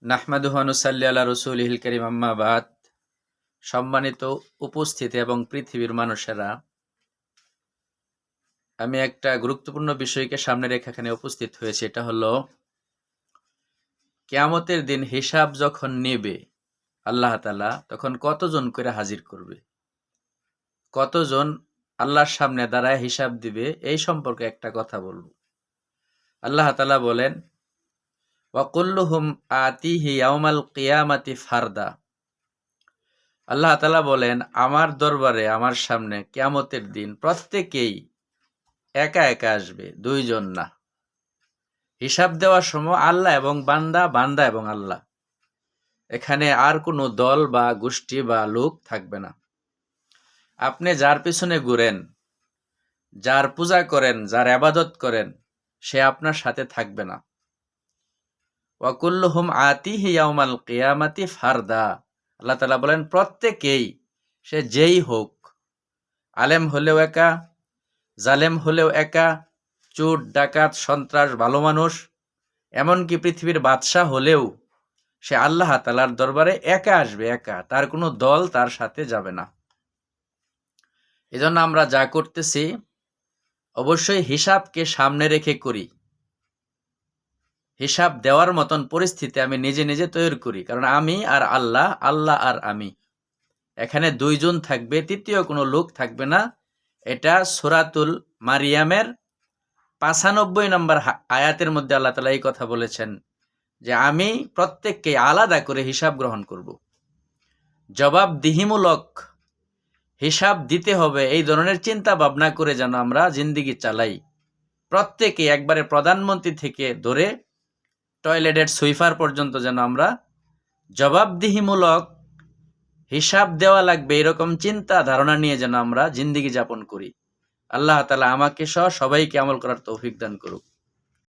নাহমাদুহু ওয়া নুসাল্লি আলা রাসূলিহিল কারীম, আম্মা বাদ। সম্মানিত উপস্থিতি এবং পৃথিবীর মানুষেরা, আমি একটা গুরুত্বপূর্ণ বিষয়কে সামনে রেখে এখানে উপস্থিত হয়েছি। এটা হলো কিয়ামতের দিন হিসাব যখন নেবে আল্লাহ তাআলা, তখন কতজন করে হাজির করবে, কতজন আল্লাহর সামনে দাঁড়ায় হিসাব দিবে, এই সম্পর্কে একটা কথা বলবো। আল্লাহ তাআলা বলেন, ওয়া কুল্লুহুম আতিহি ইয়াউমাল কিয়ামাতি ফারদা। আল্লাহ তাআলা বলেন, আমার দরবারে, আমার সামনে কিয়ামতের দিন প্রত্যেকেই একা একা আসবে, দুইজন না। হিসাব দেওয়ার সময় আল্লাহ এবং বান্দা, বান্দা এবং আল্লাহ। এখানে আর কোনো দল বা গোষ্ঠী বা লোক থাকবে না। আপনি যার পিছনে ঘুরেন, যার পূজা করেন, যার ইবাদত করেন, সে আপনার সাথে থাকবে না। ওয়া কুল্লুহুম আতিহি ইয়াউমাল কিয়ামাতি ফারদা। আল্লাহ তাআলা বলেন, প্রত্যেকেই, সে যেই হোক, আলেম হলেও একা, জালেম হলেও একা, চোর ডাকাত সন্ত্রাস ভালো মানুষ, এমনকি পৃথিবীর বাদশাহ হলেও সে আল্লাহ তাআলার দরবারে একা আসবে, একা, তার কোনো দল তার সাথে যাবে না। এজন্য আমরা যা করতেছি অবশ্যই হিসাবকে সামনে রেখে করি। হিসাব দেওয়ার মতন পরিস্থিতি আমি নিজে নিজে তৈরি করি, কারণ আমি আর আল্লাহ, আল্লাহ আর আমি, এখানে দুইজন থাকবে, তৃতীয় কোনো লোক থাকবে না। এটা সূরাতুল মারিয়ামের 95 নম্বর আয়াতের মধ্যে আল্লাহ তাআলা এই কথা বলেছেন যে আমি প্রত্যেককে আলাদা করে হিসাব গ্রহণ করব। জবাবদিহিমূলক হিসাব দিতে হবে, এই ধরনের চিন্তা ভাবনা করে যেন আমরা জিন্দেগি চালাই। প্রত্যেকে, একবারে প্রধানমন্ত্রী থেকে ধরে টয়লেটের সুইপার পর্যন্ত যেন আমরা জবাবদিহিমূলক হিসাব দেওয়া লাগবে, এরকম চিন্তা ধারণা নিয়ে যেন আমরা জিন্দেগি যাপন করি। আল্লাহ তাআলা আমাকে সহ সবাইকে আমল করার তৌফিক দান করুক।